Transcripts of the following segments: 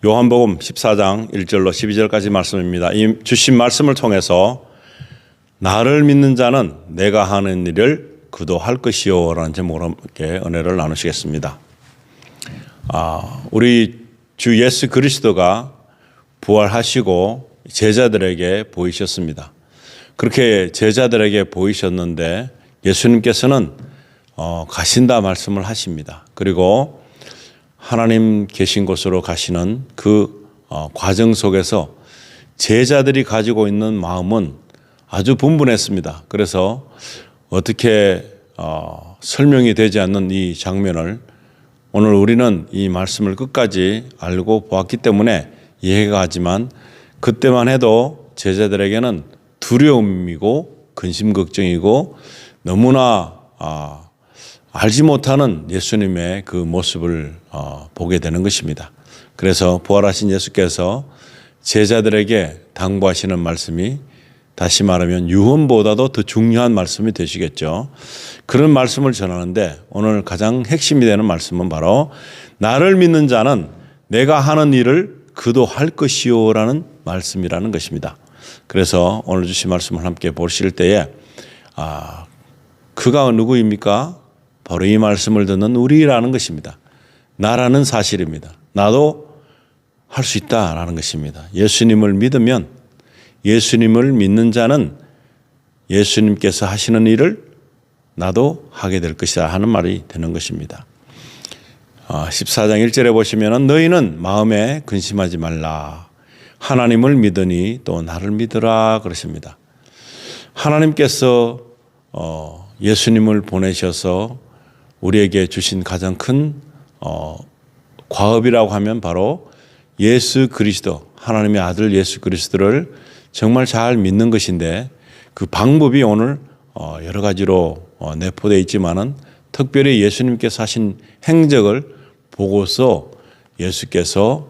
요한복음 14장 1절로 12절까지 말씀입니다. 이 주신 말씀을 통해서 나를 믿는 자는 내가 하는 일을 그도 할 것이요 라는 제목으로 이렇게 은혜를 나누시겠습니다. 우리 주 예수 그리스도가 부활하시고 제자들에게 보이셨습니다. 그렇게 제자들에게 보이셨는데 예수님께서는 가신다 말씀을 하십니다. 그리고 하나님 계신 곳으로 가시는 그 과정 속에서 제자들이 가지고 있는 마음은 아주 분분했습니다. 그래서 어떻게 설명이 되지 않는 이 장면을 오늘 우리는 이 말씀을 끝까지 알고 보았기 때문에 이해가 가지만 그때만 해도 제자들에게는 두려움이고 근심 걱정이고 너무나 알지 못하는 예수님의 그 모습을 보게 되는 것입니다. 그래서 부활하신 예수께서 제자들에게 당부하시는 말씀이 다시 말하면 유언보다도 더 중요한 말씀이 되시겠죠. 그런 말씀을 전하는데 오늘 가장 핵심이 되는 말씀은 바로 나를 믿는 자는 내가 하는 일을 그도 할 것이요 라는 말씀이라는 것입니다. 그래서 오늘 주신 말씀을 함께 보실 때에 그가 누구입니까? 바로 이 말씀을 듣는 우리라는 것입니다. 나라는 사실입니다. 나도 할 수 있다라는 것입니다. 예수님을 믿으면 예수님을 믿는 자는 예수님께서 하시는 일을 나도 하게 될 것이다 하는 말이 되는 것입니다. 14장 1절에 보시면 너희는 마음에 근심하지 말라. 하나님을 믿으니 또 나를 믿으라 그러십니다. 하나님께서 예수님을 보내셔서 우리에게 주신 가장 큰 과업이라고 하면 바로 예수 그리스도, 하나님의 아들 예수 그리스도를 정말 잘 믿는 것인데 그 방법이 오늘 여러 가지로 내포되어 있지만은 특별히 예수님께서 하신 행적을 보고서 예수께서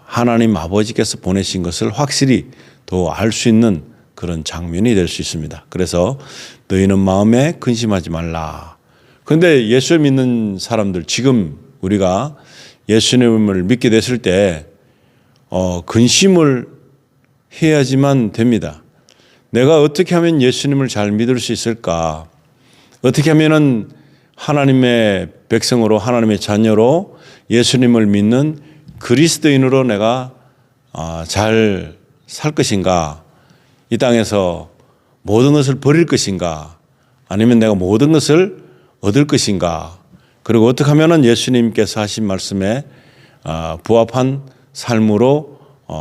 하나님 아버지께서 보내신 것을 확실히 더 알 수 있는 그런 장면이 될 수 있습니다. 그래서 너희는 마음에 근심하지 말라. 그런데 예수 믿는 사람들, 지금 우리가 예수님을 믿게 됐을 때 근심을 해야지만 됩니다. 내가 어떻게 하면 예수님을 잘 믿을 수 있을까? 어떻게 하면은 하나님의 백성으로 하나님의 자녀로 예수님을 믿는 그리스도인으로 내가 잘 살 것인가? 이 땅에서 모든 것을 버릴 것인가? 아니면 내가 모든 것을 얻을 것인가? 그리고 어떻게 하면은 예수님께서 하신 말씀에 부합한 삶으로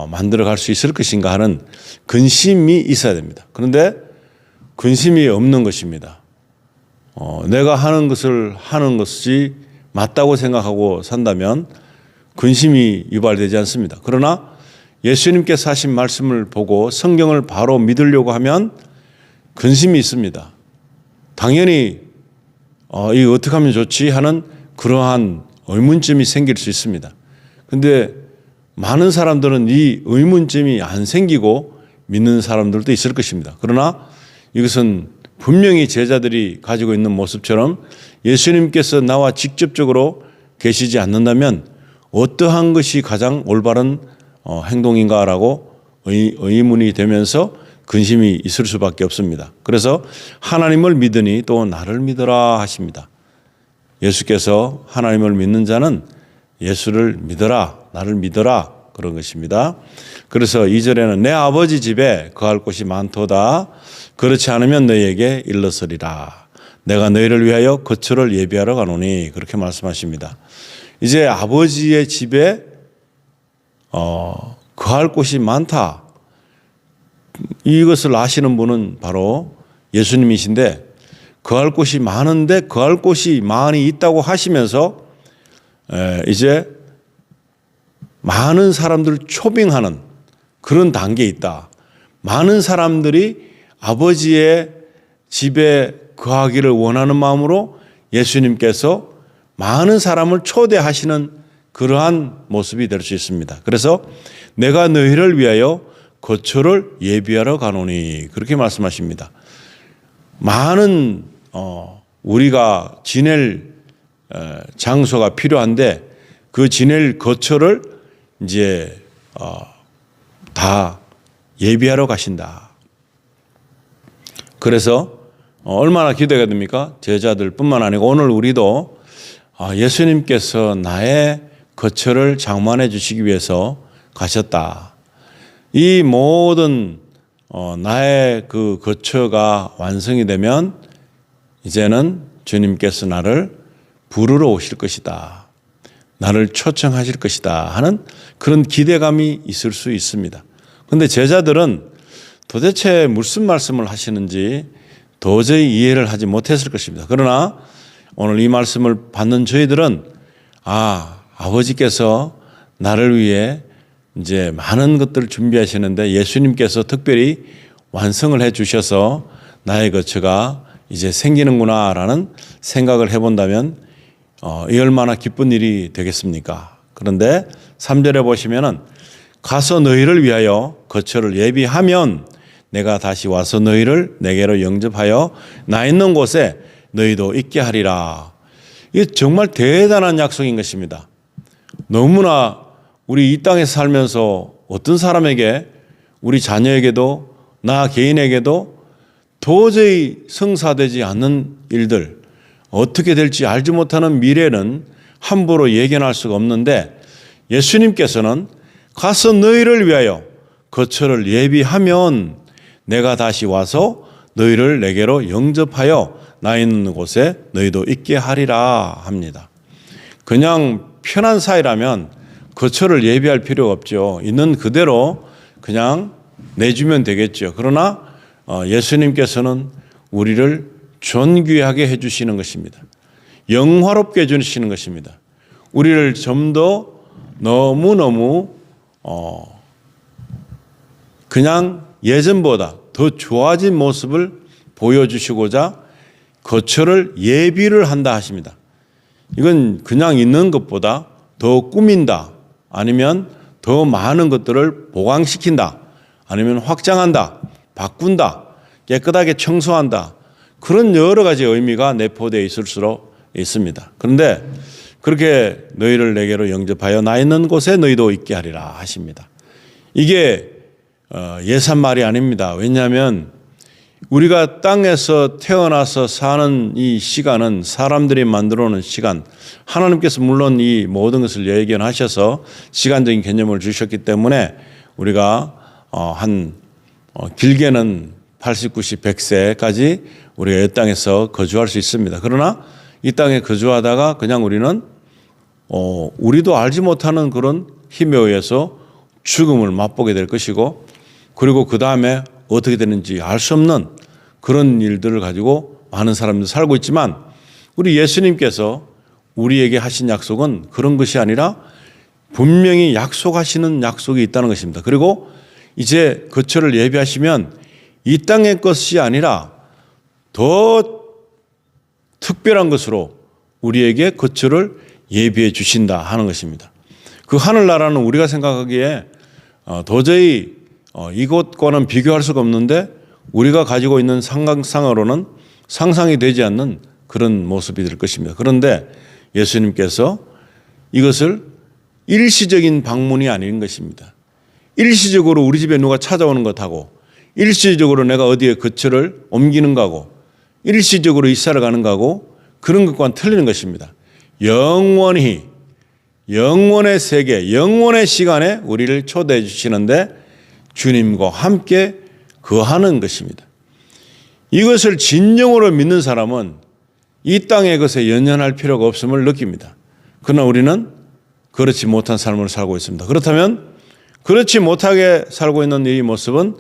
만들어갈 수 있을 것인가 하는 근심이 있어야 됩니다. 그런데 근심이 없는 것입니다. 내가 하는 것을 하는 것이 맞다고 생각하고 산다면 근심이 유발되지 않습니다. 그러나 예수님께서 하신 말씀을 보고 성경을 바로 믿으려고 하면 근심이 있습니다. 당연히 이거 어떻게 하면 좋지 하는 그러한 의문점이 생길 수 있습니다. 그런데 많은 사람들은 이 의문점이 안 생기고 믿는 사람들도 있을 것입니다. 그러나 이것은 분명히 제자들이 가지고 있는 모습처럼 예수님께서 나와 직접적으로 계시지 않는다면 어떠한 것이 가장 올바른 행동인가라고 의문이 되면서 근심이 있을 수밖에 없습니다. 그래서 하나님을 믿으니 또 나를 믿어라 하십니다. 예수께서 하나님을 믿는 자는 예수를 믿어라, 나를 믿어라 그런 것입니다. 그래서 2절에는 내 아버지 집에 거할 곳이 많도다. 그렇지 않으면 너희에게 일러서리라. 내가 너희를 위하여 거처를 예비하러 가노니 그렇게 말씀하십니다. 이제 아버지의 집에 거할 곳이 많다. 이것을 아시는 분은 바로 예수님이신데 거할 곳이 많은데 거할 곳이 많이 있다고 하시면서 이제 많은 사람들을 초빙하는 그런 단계에 있다. 많은 사람들이 아버지의 집에 거하기를 원하는 마음으로 예수님께서 많은 사람을 초대하시는 그러한 모습이 될 수 있습니다. 그래서 내가 너희를 위하여 거처를 예비하러 가노니 그렇게 말씀하십니다. 많은 우리가 지낼 장소가 필요한데 그 지낼 거처를 이제 다 예비하러 가신다. 그래서 얼마나 기대가 됩니까? 제자들뿐만 아니고 오늘 우리도 예수님께서 나의 거처를 장만해 주시기 위해서 가셨다. 이 모든 나의 그 거처가 완성이 되면 이제는 주님께서 나를 부르러 오실 것이다. 나를 초청하실 것이다 하는 그런 기대감이 있을 수 있습니다. 그런데 제자들은 도대체 무슨 말씀을 하시는지 도저히 이해를 하지 못했을 것입니다. 그러나 오늘 이 말씀을 받는 저희들은 아버지께서 나를 위해 이제 많은 것들을 준비하시는데 예수님께서 특별히 완성을 해 주셔서 나의 거처가 이제 생기는구나라는 생각을 해본다면 이 얼마나 기쁜 일이 되겠습니까? 그런데 3절에 보시면은 가서 너희를 위하여 거처를 예비하면 내가 다시 와서 너희를 내게로 영접하여 나 있는 곳에 너희도 있게 하리라. 이게 정말 대단한 약속인 것입니다. 너무나 우리 이 땅에 살면서 어떤 사람에게 우리 자녀에게도 나 개인에게도 도저히 성사되지 않는 일들, 어떻게 될지 알지 못하는 미래는 함부로 예견할 수가 없는데 예수님께서는 가서 너희를 위하여 거처를 예비하면 내가 다시 와서 너희를 내게로 영접하여 나 있는 곳에 너희도 있게 하리라 합니다. 그냥 편한 사이라면 거처를 예비할 필요가 없죠. 있는 그대로 그냥 내주면 되겠죠. 그러나 예수님께서는 우리를 존귀하게 해주시는 것입니다. 영화롭게 해주시는 것입니다. 우리를 좀 더 너무너무 그냥 예전보다 더 좋아진 모습을 보여주시고자 거처를 예비를 한다 하십니다. 이건 그냥 있는 것보다 더 꾸민다, 아니면 더 많은 것들을 보강시킨다, 아니면 확장한다, 바꾼다, 깨끗하게 청소한다, 그런 여러 가지 의미가 내포되어 있을 수 있습니다. 그런데 그렇게 너희를 내게로 영접하여 나 있는 곳에 너희도 있게 하리라 하십니다. 이게 예산말이 아닙니다. 왜냐하면 우리가 땅에서 태어나서 사는 이 시간은 사람들이 만들어 놓은 시간, 하나님께서 물론 이 모든 것을 예견하셔서 시간적인 개념을 주셨기 때문에 우리가 길게는 80, 90, 100세까지 우리가 이 땅에서 거주할 수 있습니다. 그러나 이 땅에 거주하다가 그냥 우리는 우리도 알지 못하는 그런 힘에 의해서 죽음을 맛보게 될 것이고, 그리고 그 다음에 어떻게 되는지 알 수 없는 그런 일들을 가지고 많은 사람들이 살고 있지만, 우리 예수님께서 우리에게 하신 약속은 그런 것이 아니라 분명히 약속하시는 약속이 있다는 것입니다. 그리고 이제 거처를 예비하시면 이 땅의 것이 아니라 더 특별한 것으로 우리에게 거처를 예비해 주신다 하는 것입니다. 그 하늘나라는 우리가 생각하기에 도저히 이곳과는 비교할 수가 없는데 우리가 가지고 있는 상상으로는 상상이 되지 않는 그런 모습이 될 것입니다. 그런데 예수님께서 이것을 일시적인 방문이 아닌 것입니다. 일시적으로 우리 집에 누가 찾아오는 것하고, 일시적으로 내가 어디에 거처를 옮기는 거하고, 일시적으로 이사를 가는 거하고, 그런 것과는 틀리는 것입니다. 영원히, 영원의 세계, 영원의 시간에 우리를 초대해 주시는데 주님과 함께 거하는 것입니다. 이것을 진정으로 믿는 사람은 이 땅의 것에 연연할 필요가 없음을 느낍니다. 그러나 우리는 그렇지 못한 삶을 살고 있습니다. 그렇다면 그렇지 못하게 살고 있는 이 모습은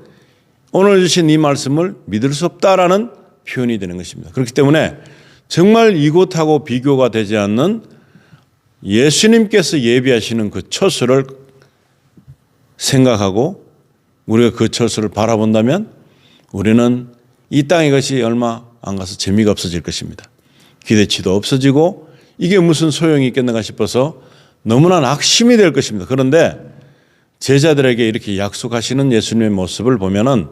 오늘 주신 이 말씀을 믿을 수 없다라는 표현이 되는 것입니다. 그렇기 때문에 정말 이곳하고 비교가 되지 않는 예수님께서 예비하시는 그 처소를 생각하고 우리가 그 처소를 바라본다면 우리는 이 땅의 것이 얼마 안 가서 재미가 없어질 것입니다. 기대치도 없어지고 이게 무슨 소용이 있겠는가 싶어서 너무나 낙심이 될 것입니다. 그런데 제자들에게 이렇게 약속하시는 예수님의 모습을 보면은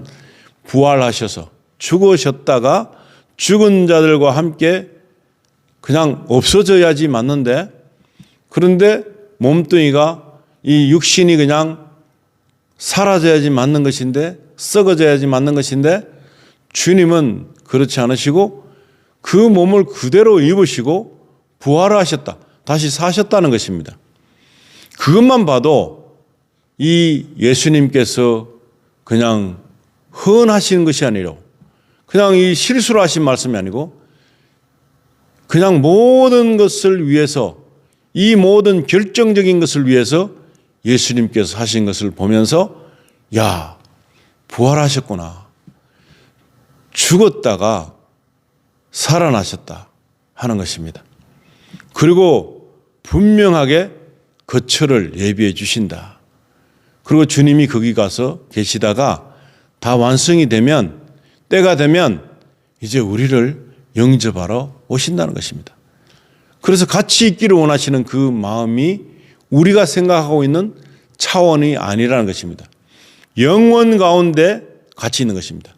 부활하셔서 죽으셨다가 죽은 자들과 함께 그냥 없어져야지 맞는데, 그런데 몸뚱이가 이 육신이 그냥 사라져야지 맞는 것인데, 썩어져야지 맞는 것인데, 주님은 그렇지 않으시고 그 몸을 그대로 입으시고 부활하셨다. 다시 사셨다는 것입니다. 그것만 봐도 이 예수님께서 그냥 헌하시는 것이 아니라, 그냥 이 실수로 하신 말씀이 아니고, 그냥 모든 것을 위해서, 이 모든 결정적인 것을 위해서 예수님께서 하신 것을 보면서, 야, 부활하셨구나. 죽었다가 살아나셨다 하는 것입니다. 그리고 분명하게 거처를 예비해 주신다. 그리고 주님이 거기 가서 계시다가 다 완성이 되면, 때가 되면 이제 우리를 영접하러 오신다는 것입니다. 그래서 같이 있기를 원하시는 그 마음이 우리가 생각하고 있는 차원이 아니라는 것입니다. 영원 가운데 같이 있는 것입니다.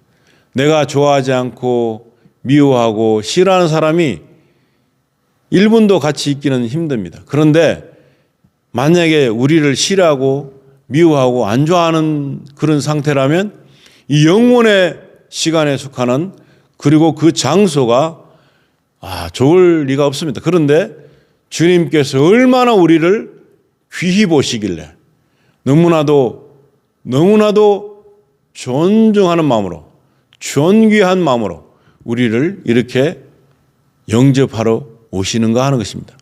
내가 좋아하지 않고 미워하고 싫어하는 사람이 1분도 같이 있기는 힘듭니다. 그런데 만약에 우리를 싫어하고 미워하고 안 좋아하는 그런 상태라면 이 영원의 시간에 속하는, 그리고 그 장소가 좋을 리가 없습니다. 그런데 주님께서 얼마나 우리를 귀히 보시길래 너무나도 존중하는 마음으로, 존귀한 마음으로 우리를 이렇게 영접하러 오시는가 하는 것입니다.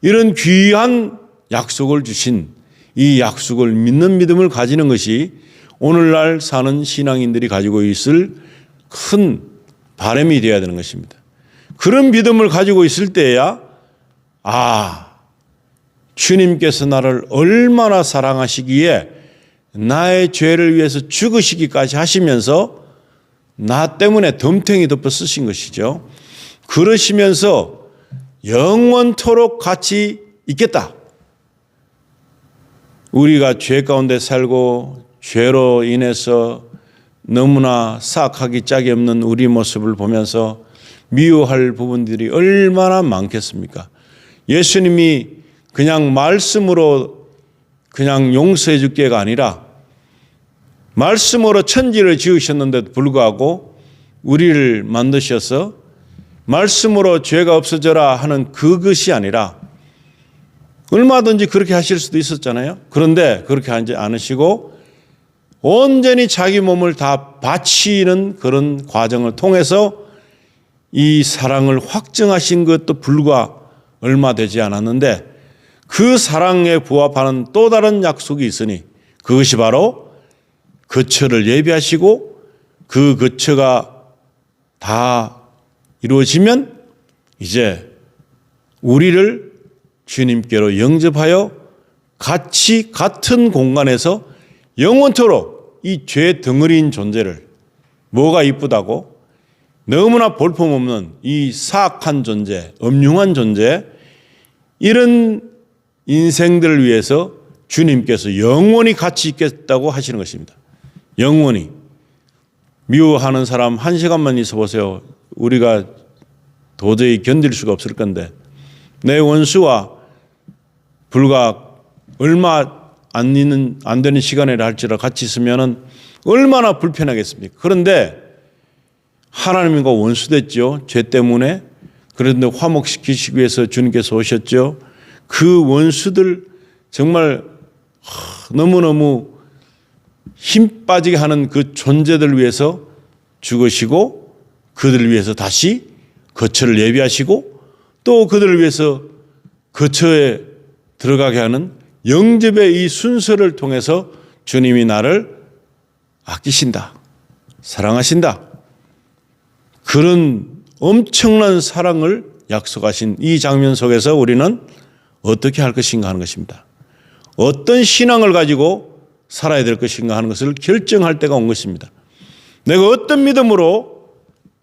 이런 귀한 약속을 주신 이 약속을 믿는 믿음을 가지는 것이 오늘날 사는 신앙인들이 가지고 있을 큰 바람이 되어야 되는 것입니다. 그런 믿음을 가지고 있을 때야 주님께서 나를 얼마나 사랑하시기에 나의 죄를 위해서 죽으시기까지 하시면서 나 때문에 덤탱이 덮어 쓰신 것이죠. 그러시면서 영원토록 같이 있겠다. 우리가 죄 가운데 살고 죄로 인해서 너무나 사악하기 짝이 없는 우리 모습을 보면서 미워할 부분들이 얼마나 많겠습니까? 예수님이 그냥 말씀으로 그냥 용서해 줄게가 아니라 말씀으로 천지를 지으셨는데도 불구하고 우리를 만드셔서 말씀으로 죄가 없어져라 하는 그것이 아니라, 얼마든지 그렇게 하실 수도 있었잖아요. 그런데 그렇게 하지 않으시고 온전히 자기 몸을 다 바치는 그런 과정을 통해서 이 사랑을 확증하신 것도 불과 얼마 되지 않았는데, 그 사랑에 부합하는 또 다른 약속이 있으니 그것이 바로 거처를 예비하시고, 그 거처가 다 이루어지면 이제 우리를 주님께로 영접하여 같이 같은 공간에서 영원토록 이 죄 덩어리인 존재를, 뭐가 이쁘다고, 너무나 볼품없는 이 사악한 존재, 음흉한 존재, 이런 인생들을 위해서 주님께서 영원히 같이 있겠다고 하시는 것입니다. 영원히. 미워하는 사람 1시간만 있어 보세요. 우리가 도저히 견딜 수가 없을 건데, 내 원수와 불과 얼마 안 되는 시간이라 할지라도 같이 있으면 얼마나 불편하겠습니까? 그런데 하나님과 원수됐죠. 죄 때문에. 그런데 화목시키시기 위해서 주님께서 오셨죠. 그 원수들 정말 너무너무 힘 빠지게 하는 그 존재들 위해서 죽으시고, 그들을 위해서 다시 거처를 예비하시고, 또 그들을 위해서 거처에 들어가게 하는 영접의 이 순서를 통해서 주님이 나를 아끼신다, 사랑하신다, 그런 엄청난 사랑을 약속하신 이 장면 속에서 우리는 어떻게 할 것인가 하는 것입니다. 어떤 신앙을 가지고 살아야 될 것인가 하는 것을 결정할 때가 온 것입니다. 내가 어떤 믿음으로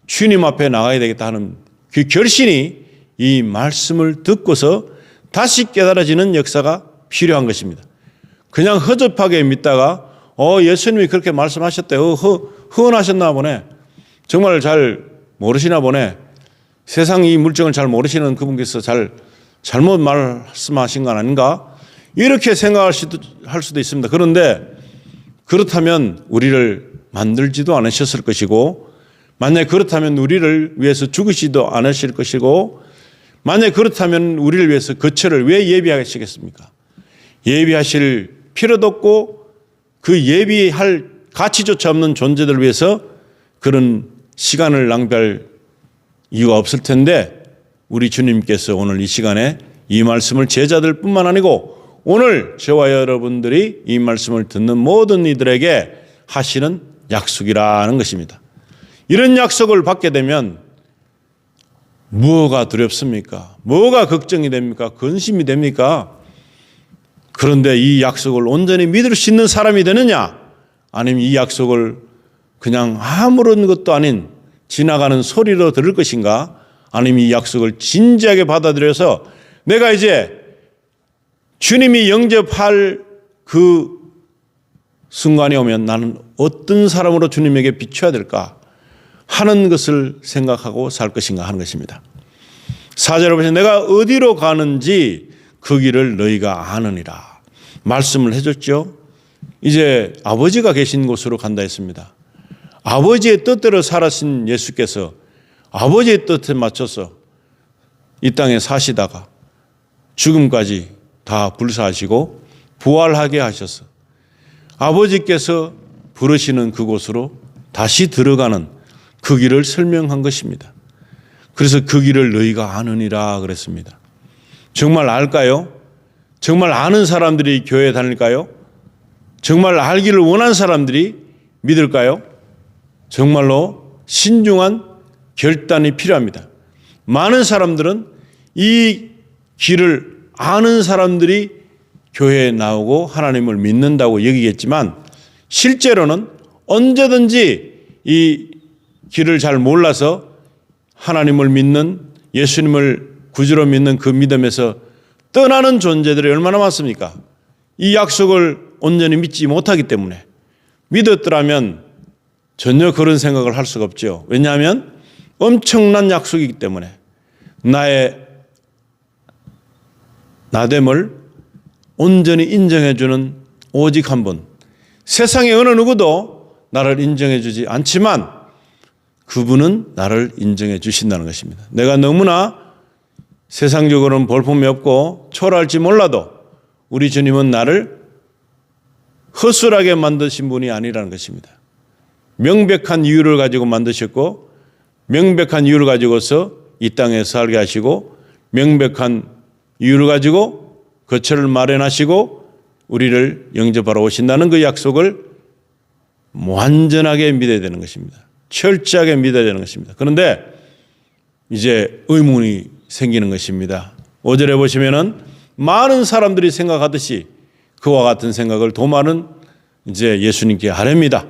주님 앞에 나가야 되겠다 하는 그 결심이 이 말씀을 듣고서 다시 깨달아지는 역사가 필요한 것입니다. 그냥 허접하게 믿다가 예수님이 그렇게 말씀하셨대요. 허언하셨나 보네. 정말 잘 모르시나 보네. 세상 이 물정을 잘 모르시는 그분께서 잘못 말씀하신 건 아닌가? 이렇게 생각할 수도 있습니다. 그런데 그렇다면 우리를 만들지도 않으셨을 것이고, 만약에 그렇다면 우리를 위해서 죽으시지도 않으실 것이고, 만약에 그렇다면 우리를 위해서 거처를 왜 예비하시겠습니까? 예비하실 필요도 없고 그 예비할 가치조차 없는 존재들을 위해서 그런 시간을 낭비할 이유가 없을 텐데, 우리 주님께서 오늘 이 시간에 이 말씀을 제자들뿐만 아니고 오늘 저와 여러분들이 이 말씀을 듣는 모든 이들에게 하시는 약속이라는 것입니다. 이런 약속을 받게 되면 뭐가 두렵습니까? 뭐가 걱정이 됩니까? 근심이 됩니까? 그런데 이 약속을 온전히 믿을 수 있는 사람이 되느냐? 아니면 이 약속을 그냥 아무런 것도 아닌 지나가는 소리로 들을 것인가? 아니면 이 약속을 진지하게 받아들여서 내가 이제 주님이 영접할 그 순간이 오면 나는 어떤 사람으로 주님에게 비춰야 될까 하는 것을 생각하고 살 것인가 하는 것입니다. 4절에 보시면 내가 어디로 가는지 그 길을 너희가 아느니라 말씀을 해줬죠. 이제 아버지가 계신 곳으로 간다 했습니다. 아버지의 뜻대로 살아신 예수께서 아버지의 뜻에 맞춰서 이 땅에 사시다가 죽음까지 다 불사하시고 부활하게 하셔서 아버지께서 부르시는 그곳으로 다시 들어가는 그 길을 설명한 것입니다. 그래서 그 길을 너희가 아느니라 그랬습니다. 정말 알까요? 정말 아는 사람들이 교회에 다닐까요? 정말 알기를 원하는 사람들이 믿을까요? 정말로 신중한 결단이 필요합니다. 많은 사람들은 이 길을 아는 사람들이 교회에 나오고 하나님을 믿는다고 여기겠지만 실제로는 언제든지 이 길을 잘 몰라서 하나님을 믿는, 예수님을 구주로 믿는 그 믿음에서 떠나는 존재들이 얼마나 많습니까? 이 약속을 온전히 믿지 못하기 때문에, 믿었더라면 전혀 그런 생각을 할 수가 없죠. 왜냐하면 엄청난 약속이기 때문에 나의 나됨을 온전히 인정해주는 오직 한 분, 세상의 어느 누구도 나를 인정해주지 않지만 그분은 나를 인정해 주신다는 것입니다. 내가 너무나 세상적으로는 볼품이 없고 초라할지 몰라도 우리 주님은 나를 허술하게 만드신 분이 아니라는 것입니다. 명백한 이유를 가지고 만드셨고 명백한 이유를 가지고서 이 땅에 살게 하시고 명백한 이유를 가지고 거처를 마련하시고 우리를 영접하러 오신다는 그 약속을 완전하게 믿어야 되는 것입니다. 철저하게 믿어야 되는 것입니다. 그런데 이제 의문이 생기는 것입니다. 5절에 보시면은 많은 사람들이 생각하듯이 그와 같은 생각을 도마는 이제 예수님께 아뢰입니다.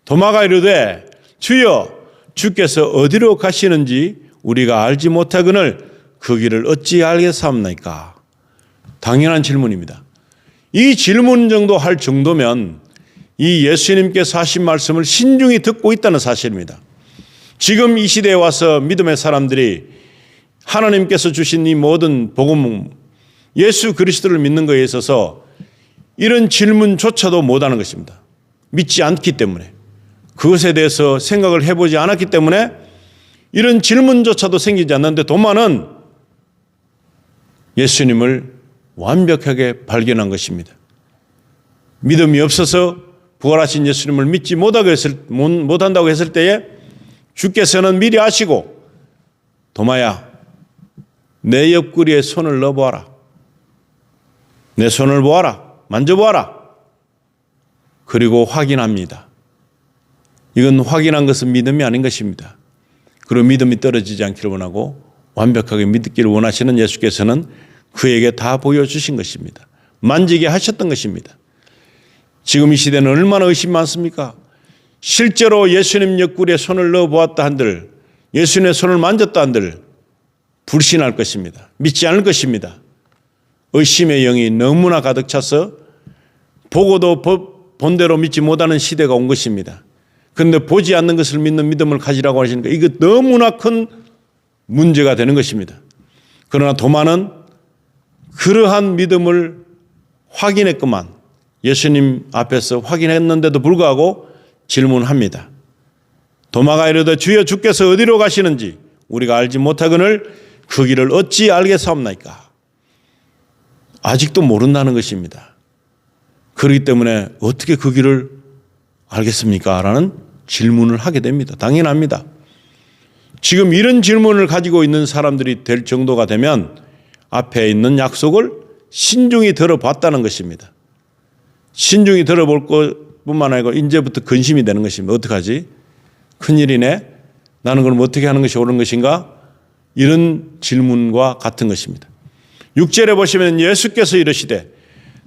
도마가 이르되 주여 주께서 어디로 가시는지 우리가 알지 못하거늘 그 길을 어찌 알겠사옵나이까. 당연한 질문입니다. 이 질문 정도 할 정도면 이 예수님께서 하신 말씀을 신중히 듣고 있다는 사실입니다. 지금 이 시대에 와서 믿음의 사람들이 하나님께서 주신 이 모든 복음, 예수 그리스도를 믿는 것에 있어서 이런 질문조차도 못하는 것입니다. 믿지 않기 때문에, 그것에 대해서 생각을 해보지 않았기 때문에 이런 질문조차도 생기지 않는데 도마는 예수님을 완벽하게 발견한 것입니다. 믿음이 없어서 부활하신 예수님을 믿지 못한다고 했을 때에 주께서는 미리 아시고 도마야 내 옆구리에 손을 넣어보아라. 내 손을 보아라. 만져보아라. 그리고 확인합니다. 이건 확인한 것은 믿음이 아닌 것입니다. 그리고 믿음이 떨어지지 않기를 원하고 완벽하게 믿기를 원하시는 예수께서는 그에게 다 보여주신 것입니다. 만지게 하셨던 것입니다. 지금 이 시대는 얼마나 의심 많습니까? 실제로 예수님 옆구리에 손을 넣어보았다 한들, 예수님의 손을 만졌다 한들 불신할 것입니다. 믿지 않을 것입니다. 의심의 영이 너무나 가득 차서 보고도 본대로 믿지 못하는 시대가 온 것입니다. 그런데 보지 않는 것을 믿는 믿음을 가지라고 하시니까 이거 너무나 큰 문제가 되는 것입니다. 그러나 도마는 그러한 믿음을 확인했구만. 예수님 앞에서 확인했는데도 불구하고 질문합니다. 도마가 이르되 주여 주께서 어디로 가시는지 우리가 알지 못하거늘 그 길을 어찌 알겠사옵나이까. 아직도 모른다는 것입니다. 그렇기 때문에 어떻게 그 길을 알겠습니까? 라는 질문을 하게 됩니다. 당연합니다. 지금 이런 질문을 가지고 있는 사람들이 될 정도가 되면 앞에 있는 약속을 신중히 들어봤다는 것입니다. 신중히 들어볼 것뿐만 아니고 이제부터 근심이 되는 것입니다. 어떡하지? 큰일이네. 나는 그럼 어떻게 하는 것이 옳은 것인가? 이런 질문과 같은 것입니다. 6절에 보시면 예수께서 이르시되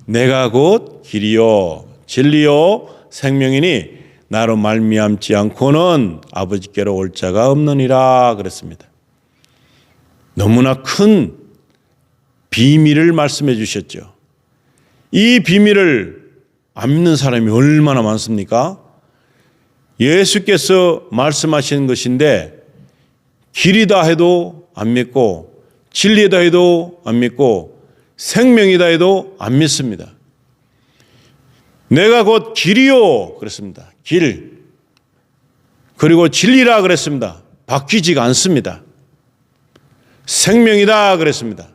내가 곧 길이요 진리요 생명이니 나로 말미암지 않고는 아버지께로 올 자가 없느니라 그랬습니다. 너무나 큰 비밀을 말씀해 주셨죠. 이 비밀을 안 믿는 사람이 얼마나 많습니까? 예수께서 말씀하신 것인데 길이다 해도 안 믿고 진리다 해도 안 믿고 생명이다 해도 안 믿습니다. 내가 곧 길이요 그랬습니다. 길. 그리고 진리라 그랬습니다. 바뀌지가 않습니다. 생명이다 그랬습니다.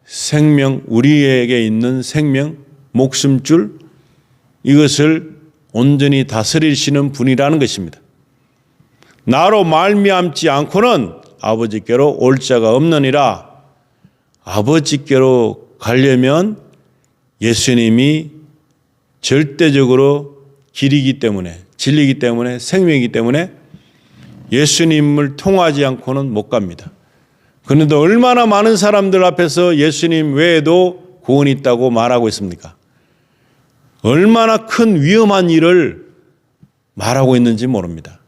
생명, 우리에게 있는 생명, 목숨줄 이것을 온전히 다스리시는 분이라는 것입니다. 나로 말미암지 않고는 아버지께로 올 자가 없느니라. 아버지께로 가려면 예수님이 절대적으로 길이기 때문에 진리이기 때문에 생명이기 때문에 예수님을 통하지 않고는 못 갑니다. 그런데 얼마나 많은 사람들 앞에서 예수님 외에도 구원이 있다고 말하고 있습니까? 얼마나 큰 위험한 일을 말하고 있는지 모릅니다.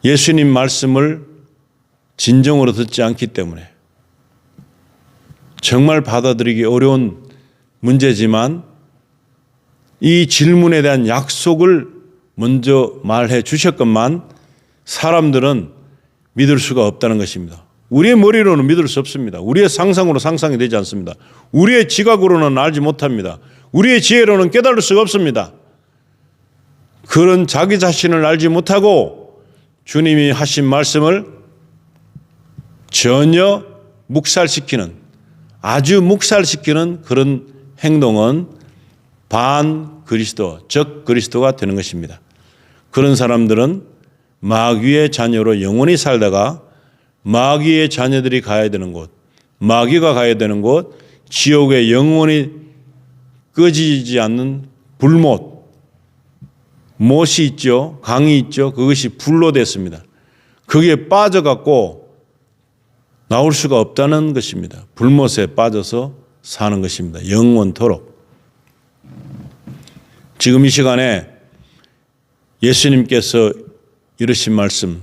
예수님 말씀을 진정으로 듣지 않기 때문에 정말 받아들이기 어려운 문제지만 이 질문에 대한 약속을 먼저 말해 주셨건만 사람들은 믿을 수가 없다는 것입니다. 우리의 머리로는 믿을 수 없습니다. 우리의 상상으로 상상이 되지 않습니다. 우리의 지각으로는 알지 못합니다. 우리의 지혜로는 깨달을 수가 없습니다. 그런 자기 자신을 알지 못하고 주님이 하신 말씀을 전혀 묵살시키는 아주 묵살시키는 그런 행동은 반 그리스도, 적 그리스도가 되는 것입니다. 그런 사람들은 마귀의 자녀로 영원히 살다가 마귀의 자녀들이 가야 되는 곳, 마귀가 가야 되는 곳, 지옥에 영원히 꺼지지 않는 불못, 못이 있죠. 강이 있죠. 그것이 불로 됐습니다. 거기에 빠져갖고 나올 수가 없다는 것입니다. 불못에 빠져서 사는 것입니다. 영원토록. 지금 이 시간에 예수님께서 이르신 말씀,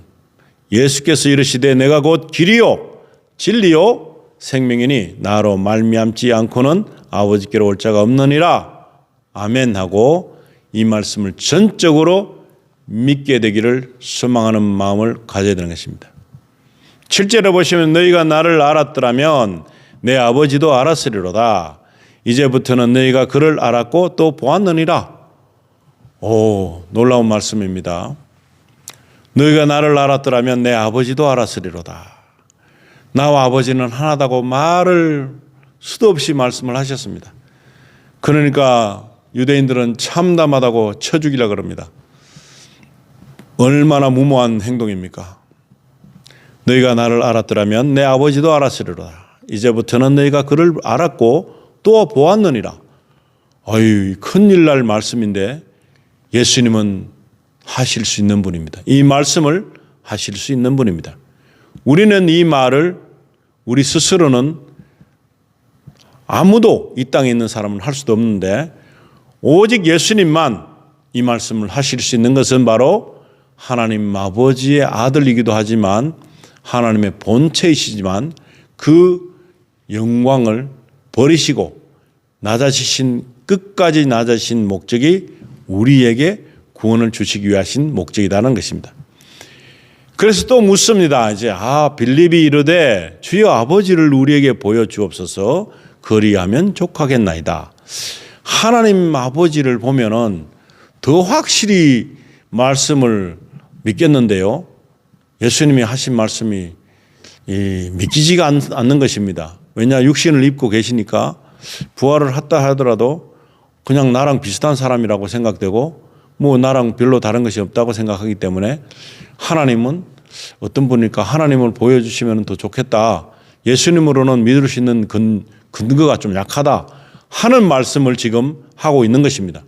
예수께서 이르시되 내가 곧 길이요 진리요 생명이니 나로 말미암지 않고는 아버지께로 올 자가 없느니라. 아멘 하고 이 말씀을 전적으로 믿게 되기를 소망하는 마음을 가져야 되는 것입니다. 7절에 보시면 너희가 나를 알았더라면 내 아버지도 알았으리로다. 이제부터는 너희가 그를 알았고 또 보았느니라. 오, 놀라운 말씀입니다. 너희가 나를 알았더라면 내 아버지도 알았으리로다. 나와 아버지는 하나다고 말을 수도 없이 말씀을 하셨습니다. 그러니까 유대인들은 참담하다고 쳐 죽이려고 합니다. 얼마나 무모한 행동입니까? 너희가 나를 알았더라면 내 아버지도 알았으리로다. 이제부터는 너희가 그를 알았고 또 보았느니라. 어이, 큰일 날 말씀인데 예수님은 하실 수 있는 분입니다. 이 말씀을 하실 수 있는 분입니다. 우리는 이 말을 우리 스스로는 아무도 이 땅에 있는 사람은 할 수도 없는데 오직 예수님만 이 말씀을 하실 수 있는 것은 바로 하나님 아버지의 아들이기도 하지만 하나님의 본체이시지만 그 영광을 버리시고 낮아지신 끝까지 낮아지신 목적이 우리에게 구원을 주시기 위하신 목적이라는 것입니다. 그래서 또 묻습니다. 이제 빌립이 이르되 주여 아버지를 우리에게 보여 주옵소서 그리하면 족하겠나이다. 하나님 아버지를 보면은 더 확실히 말씀을 믿겠는데요. 예수님이 하신 말씀이 믿기지가 않는 것입니다. 왜냐, 육신을 입고 계시니까 부활을 했다 하더라도 그냥 나랑 비슷한 사람이라고 생각되고 뭐 나랑 별로 다른 것이 없다고 생각하기 때문에 하나님은 어떤 분일까? 하나님을 보여주시면 더 좋겠다. 예수님으로는 믿을 수 있는 근거가 좀 약하다 하는 말씀을 지금 하고 있는 것입니다.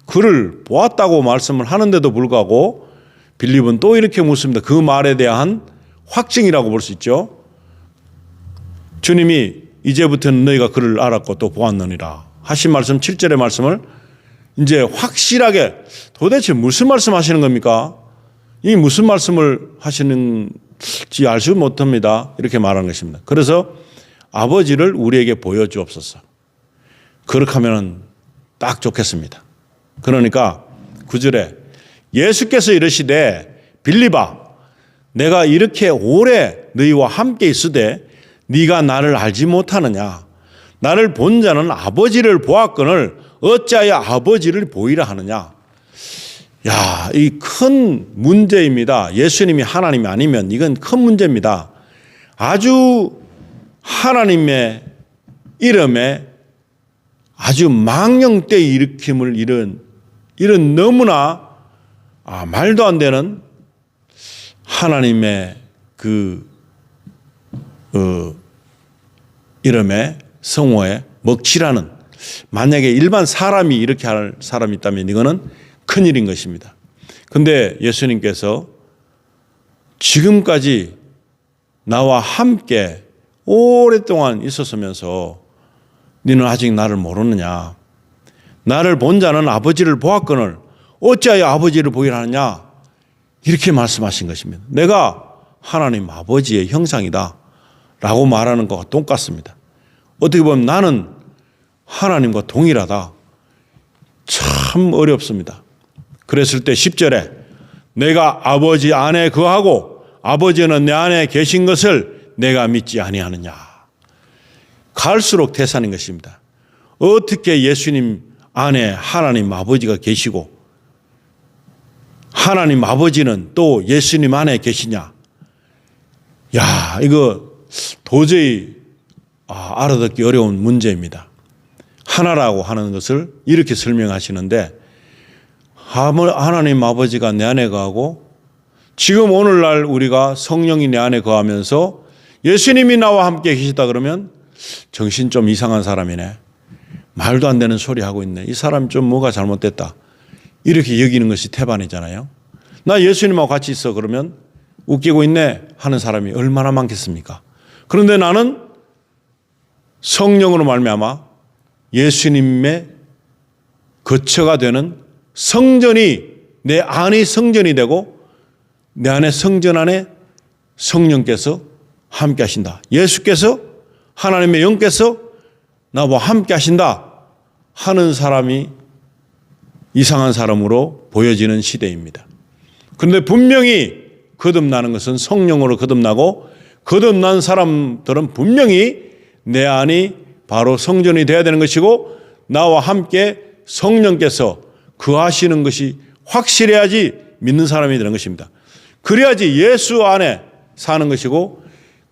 그를 보았다고 말씀을 하는데도 불구하고 빌립은 또 이렇게 묻습니다. 그 말에 대한 확증이라고 볼 수 있죠. 주님이 이제부터는 너희가 그를 알았고 또 보았느니라 하신 말씀 7절의 말씀을 이제 확실하게 도대체 무슨 말씀 하시는 겁니까? 이 무슨 말씀을 하시는지 알 수 못합니다. 이렇게 말하는 것입니다. 그래서 아버지를 우리에게 보여주옵소서. 그렇게 하면 딱 좋겠습니다. 그러니까 9절에 예수께서 이르시되 빌립아 내가 이렇게 오래 너희와 함께 있으되 네가 나를 알지 못하느냐. 나를 본 자는 아버지를 보았거늘 어찌하여 아버지를 보이라 하느냐. 야, 이 큰 문제입니다. 예수님이 하나님이 아니면 이건 큰 문제입니다. 아주 하나님의 이름에 아주 망령때 일으킴을 이런 너무나 말도 안 되는 하나님의 이름에 성호에 먹칠하는, 만약에 일반 사람이 이렇게 할 사람이 있다면 이거는 큰일인 것입니다. 그런데 예수님께서 지금까지 나와 함께 오랫동안 있었으면서 너는 아직 나를 모르느냐. 나를 본 자는 아버지를 보았거늘 어찌하여 아버지를 보이라 하느냐. 이렇게 말씀하신 것입니다. 내가 하나님 아버지의 형상이다 라고 말하는 것과 똑같습니다. 어떻게 보면 나는 하나님과 동일하다. 참 어렵습니다. 그랬을 때 10절에 내가 아버지 안에 거하고 아버지는 내 안에 계신 것을 내가 믿지 아니하느냐. 갈수록 태산인 것입니다. 어떻게 예수님 안에 하나님 아버지가 계시고 하나님 아버지는 또 예수님 안에 계시냐. 야, 이거 도저히 알아듣기 어려운 문제입니다. 하나라고 하는 것을 이렇게 설명하시는데 하나님 아버지가 내 안에 거하고 지금 오늘날 우리가 성령이 내 안에 거하면서 예수님이 나와 함께 계시다 그러면 정신 좀 이상한 사람이네. 말도 안 되는 소리 하고 있네. 이 사람 좀 뭐가 잘못됐다. 이렇게 여기는 것이 태반이잖아요. 나 예수님하고 같이 있어 그러면 웃기고 있네 하는 사람이 얼마나 많겠습니까? 그런데 나는 성령으로 말미암아 예수님의 거처가 되는 성전이 내 안이 성전이 되고 내 안에 성전 안에 성령께서 함께 하신다. 예수께서 하나님의 영께서 나와 함께 하신다 하는 사람이 이상한 사람으로 보여지는 시대입니다. 그런데 분명히 거듭나는 것은 성령으로 거듭나고 거듭난 사람들은 분명히 내 안이 바로 성전이 되어야 되는 것이고 나와 함께 성령께서 거하시는 것이 확실해야지 믿는 사람이 되는 것입니다. 그래야지 예수 안에 사는 것이고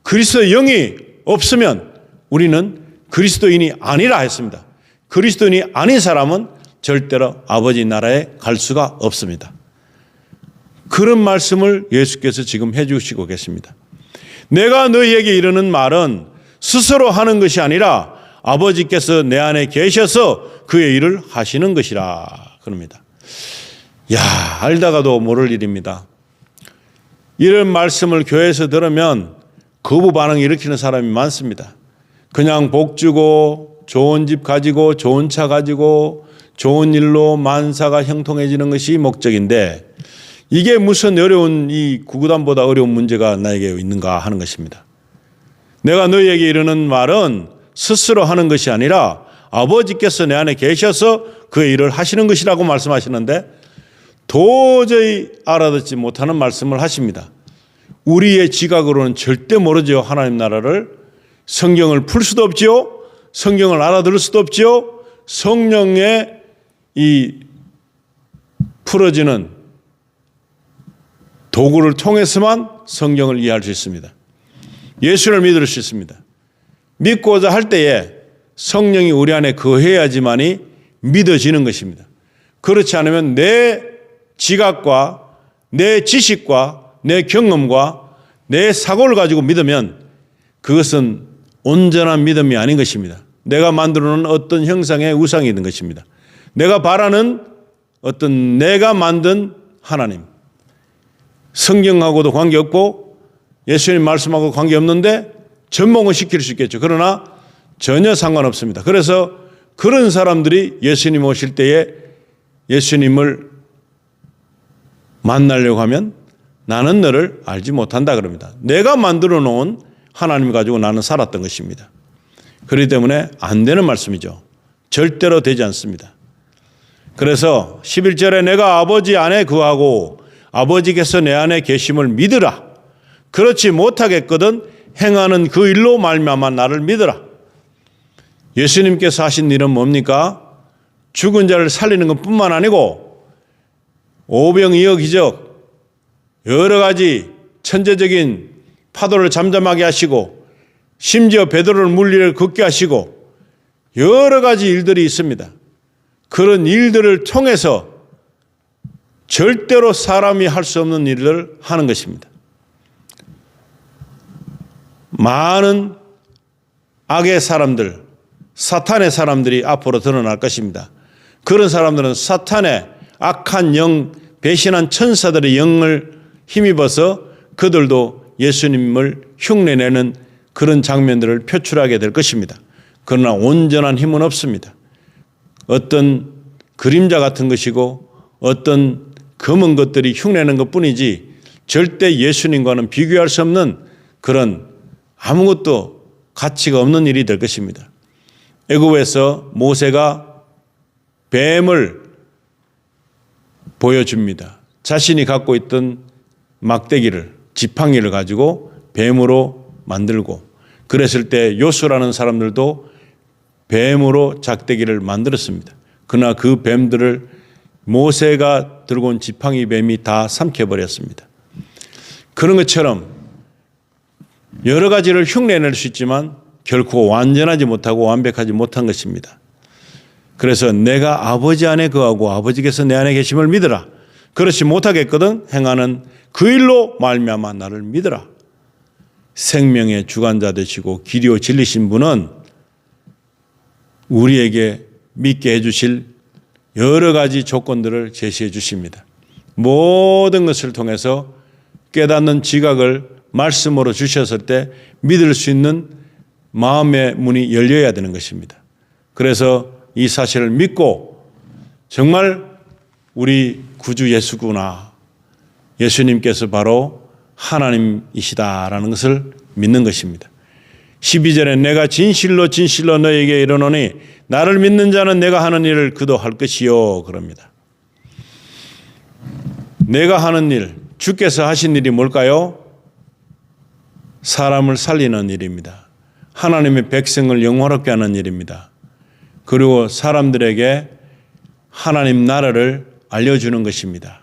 그리스도의 영이 없으면 우리는 그리스도인이 아니라 했습니다. 그리스도인이 아닌 사람은 절대로 아버지 나라에 갈 수가 없습니다. 그런 말씀을 예수께서 지금 해주시고 계십니다. 내가 너희에게 이르는 말은 스스로 하는 것이 아니라 아버지께서 내 안에 계셔서 그의 일을 하시는 것이라 그럽니다. 야, 알다가도 모를 일입니다. 이런 말씀을 교회에서 들으면 거부 반응 일으키는 사람이 많습니다. 그냥 복 주고 좋은 집 가지고 좋은 차 가지고 좋은 일로 만사가 형통해지는 것이 목적인데 이게 무슨 어려운 이 구구단보다 어려운 문제가 나에게 있는가 하는 것입니다. 내가 너희에게 이르는 말은 스스로 하는 것이 아니라 아버지께서 내 안에 계셔서 그의 일을 하시는 것이라고 말씀하시는데 도저히 알아듣지 못하는 말씀을 하십니다. 우리의 지각으로는 절대 모르죠. 하나님 나라를. 성경을 풀 수도 없지요. 성경을 알아들을 수도 없지요. 성령의 이 풀어지는 도구를 통해서만 성경을 이해할 수 있습니다. 예수를 믿을 수 있습니다. 믿고자 할 때에 성령이 우리 안에 거해야지만이 믿어지는 것입니다. 그렇지 않으면 내 지각과 내 지식과 내 경험과 내 사고를 가지고 믿으면 그것은 온전한 믿음이 아닌 것입니다. 내가 만들어 놓은 어떤 형상의 우상이 있는 것입니다. 내가 바라는 어떤 내가 만든 하나님, 성경하고도 관계없고 예수님 말씀하고 관계없는데 전몽을 시킬 수 있겠죠. 그러나 전혀 상관없습니다. 그래서 그런 사람들이 예수님 오실 때에 예수님을 만나려고 하면 나는 너를 알지 못한다 그럽니다. 내가 만들어 놓은 하나님 가지고 나는 살았던 것입니다. 그렇기 때문에 안 되는 말씀이죠. 절대로 되지 않습니다. 그래서 11절에 내가 아버지 안에 거하고 아버지께서 내 안에 계심을 믿으라. 그렇지 못하겠거든 행하는 그 일로 말미암아 나를 믿으라. 예수님께서 하신 일은 뭡니까? 죽은 자를 살리는 것뿐만 아니고 오병이어 기적, 여러 가지 천재적인 파도를 잠잠하게 하시고 심지어 베드로를 물리를 걷게 하시고 여러 가지 일들이 있습니다. 그런 일들을 통해서 절대로 사람이 할 수 없는 일을 하는 것입니다. 많은 악의 사람들, 사탄의 사람들이 앞으로 드러날 것입니다. 그런 사람들은 사탄의 악한 영, 배신한 천사들의 영을 힘입어서 그들도 예수님을 흉내내는 그런 장면들을 표출하게 될 것입니다. 그러나 온전한 힘은 없습니다. 어떤 그림자 같은 것이고 어떤 검은 것들이 흉내내는 것뿐이지 절대 예수님과는 비교할 수 없는 그런 아무것도 가치가 없는 일이 될 것입니다. 애굽에서 모세가 뱀을 보여줍니다. 자신이 갖고 있던 막대기를, 지팡이를 가지고 뱀으로 만들고 그랬을 때 요수라는 사람들도 뱀으로 작대기를 만들었습니다. 그러나 그 뱀들을 모세가 들고 온 지팡이 뱀이 다 삼켜버렸습니다. 그런 것처럼 여러 가지를 흉내낼 수 있지만 결코 완전하지 못하고 완벽하지 못한 것입니다. 그래서 내가 아버지 안에 거하고 아버지께서 내 안에 계심을 믿으라. 그렇지 못하겠거든 행하는 그 일로 말미암아 나를 믿으라. 생명의 주관자 되시고 길이요 진리신 분은 우리에게 믿게 해주실 여러 가지 조건들을 제시해 주십니다. 모든 것을 통해서 깨닫는 지각을 말씀으로 주셨을 때 믿을 수 있는 마음의 문이 열려야 되는 것입니다. 그래서 이 사실을 믿고 정말 우리 구주 예수구나, 예수님께서 바로 하나님이시다라는 것을 믿는 것입니다. 12절에 내가 진실로 진실로 너에게 이르노니 나를 믿는 자는 내가 하는 일을 그도 할 것이요 그럽니다. 내가 하는 일, 주께서 하신 일이 뭘까요? 사람을 살리는 일입니다. 하나님의 백성을 영화롭게 하는 일입니다. 그리고 사람들에게 하나님 나라를 알려주는 것입니다.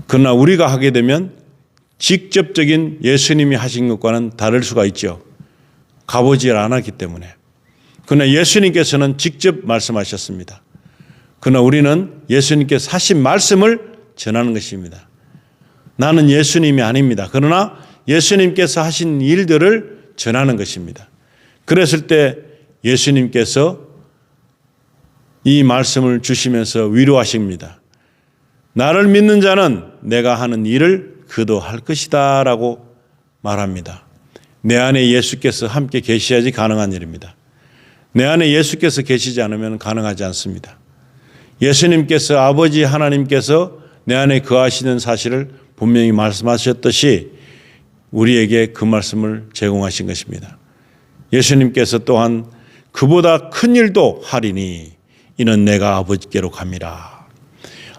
그러나 우리가 하게 되면 직접적인 예수님이 하신 것과는 다를 수가 있죠. 가보질 않았기 때문에. 그러나 예수님께서는 직접 말씀하셨습니다. 그러나 우리는 예수님께서 하신 말씀을 전하는 것입니다. 나는 예수님이 아닙니다. 그러나 예수님께서 하신 일들을 전하는 것입니다. 그랬을 때 예수님께서 이 말씀을 주시면서 위로하십니다. 나를 믿는 자는 내가 하는 일을 그도 할 것이다 라고 말합니다. 내 안에 예수께서 함께 계셔야지 가능한 일입니다. 내 안에 예수께서 계시지 않으면 가능하지 않습니다. 예수님께서 아버지 하나님께서 내 안에 거하시는 사실을 분명히 말씀하셨듯이 우리에게 그 말씀을 제공하신 것입니다. 예수님께서 또한 그보다 큰 일도 하리니 이는 내가 아버지께로 감이라.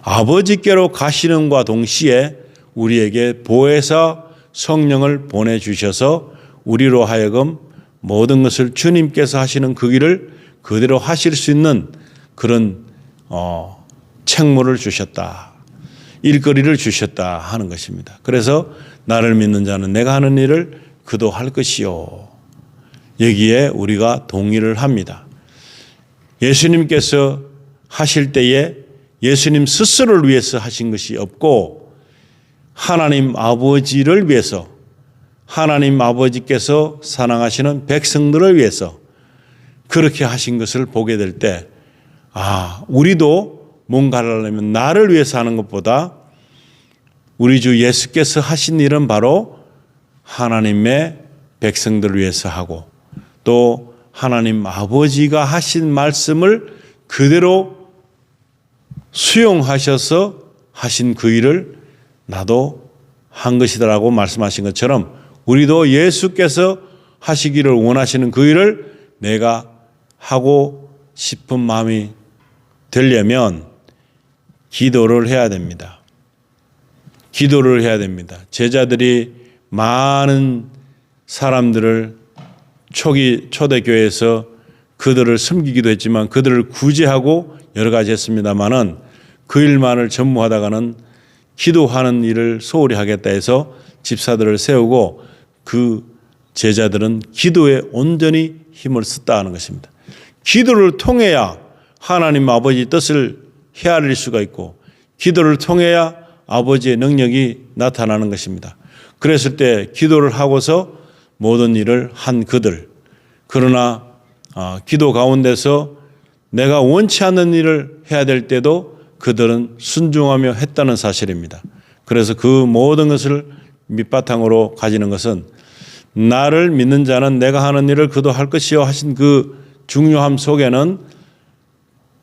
아버지께로 가시는과 동시에 우리에게 보혜사 성령을 보내주셔서 우리로 하여금 모든 것을 주님께서 하시는 그 길을 그대로 하실 수 있는 그런 책무를 주셨다. 일거리를 주셨다 하는 것입니다. 그래서 나를 믿는 자는 내가 하는 일을 그도 할 것이요. 여기에 우리가 동의를 합니다. 예수님께서 하실 때에 예수님 스스로를 위해서 하신 것이 없고 하나님 아버지를 위해서 하나님 아버지께서 사랑하시는 백성들을 위해서 그렇게 하신 것을 보게 될 때 우리도 뭔가를 하려면 나를 위해서 하는 것보다 우리 주 예수께서 하신 일은 바로 하나님의 백성들을 위해서 하고 또 하나님 아버지가 하신 말씀을 그대로 수용하셔서 하신 그 일을 나도 한 것이다라고 말씀하신 것처럼 우리도 예수께서 하시기를 원하시는 그 일을 내가 하고 싶은 마음이 되려면 기도를 해야 됩니다. 기도를 해야 됩니다. 제자들이 많은 사람들을 초대교회에서 그들을 섬기기도 했지만 그들을 구제하고 여러 가지 했습니다마는 그 일만을 전무하다가는 기도하는 일을 소홀히 하겠다 해서 집사들을 세우고 그 제자들은 기도에 온전히 힘을 썼다 하는 것입니다. 기도를 통해야 하나님 아버지 뜻을 헤아릴 수가 있고 기도를 통해야 아버지의 능력이 나타나는 것입니다. 그랬을 때 기도를 하고서 모든 일을 한 그들, 그러나 기도 가운데서 내가 원치 않는 일을 해야 될 때도 그들은 순종하며 했다는 사실입니다. 그래서 그 모든 것을 밑바탕으로 가지는 것은 나를 믿는 자는 내가 하는 일을 그도 할 것이요 하신 그 중요함 속에는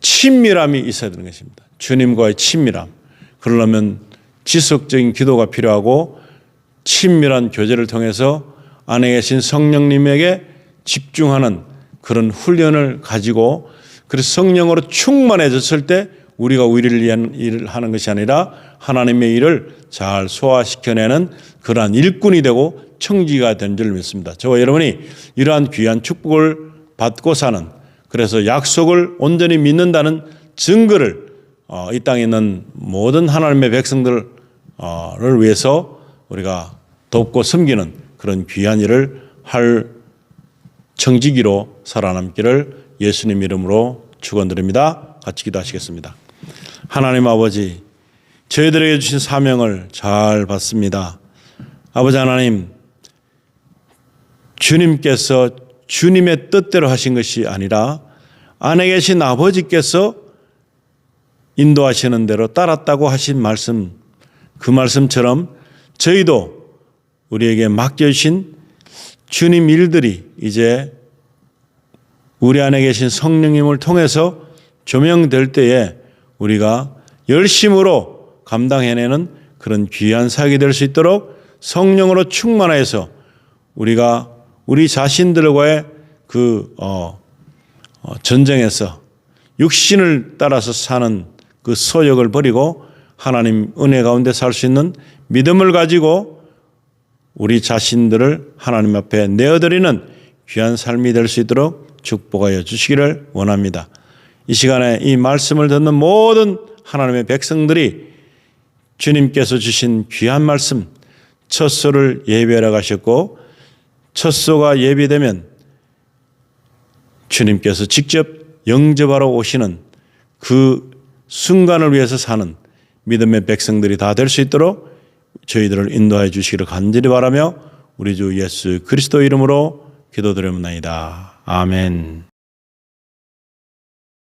친밀함이 있어야 되는 것입니다. 주님과의 친밀함. 그러려면 지속적인 기도가 필요하고 친밀한 교제를 통해서 안에 계신 성령님에게 집중하는 그런 훈련을 가지고 그래서 성령으로 충만해졌을 때 우리가 우리를 위한 일을 하는 것이 아니라 하나님의 일을 잘 소화시켜내는 그러한 일꾼이 되고 청지가 된 줄 믿습니다. 저와 여러분이 이러한 귀한 축복을 받고 사는 그래서 약속을 온전히 믿는다는 증거를 이 땅에 있는 모든 하나님의 백성들을 위해서 우리가 돕고 섬기는 그런 귀한 일을 할 청지기로 살아남기를 예수님 이름으로 축원드립니다. 같이 기도하시겠습니다. 하나님 아버지, 저희들에게 주신 사명을 잘 받습니다. 아버지 하나님, 주님께서 주님의 뜻대로 하신 것이 아니라 안에 계신 아버지께서 인도하시는 대로 따랐다고 하신 말씀, 그 말씀처럼 저희도 우리에게 맡겨주신 주님 일들이 이제 우리 안에 계신 성령님을 통해서 조명될 때에 우리가 열심으로 감당해내는 그런 귀한 사역이 될 수 있도록 성령으로 충만해서 우리가 우리 자신들과의 그 전쟁에서 육신을 따라서 사는 그 소욕을 버리고 하나님 은혜 가운데 살 수 있는 믿음을 가지고 우리 자신들을 하나님 앞에 내어드리는 귀한 삶이 될 수 있도록 축복하여 주시기를 원합니다. 이 시간에 이 말씀을 듣는 모든 하나님의 백성들이 주님께서 주신 귀한 말씀 첫소를 예배하러 가셨고 첫소가 예비되면 주님께서 직접 영접하러 오시는 그 순간을 위해서 사는 믿음의 백성들이 다 될 수 있도록 저희들을 인도하여 주시기를 간절히 바라며 우리 주 예수 그리스도 이름으로 기도드립니다. 아멘.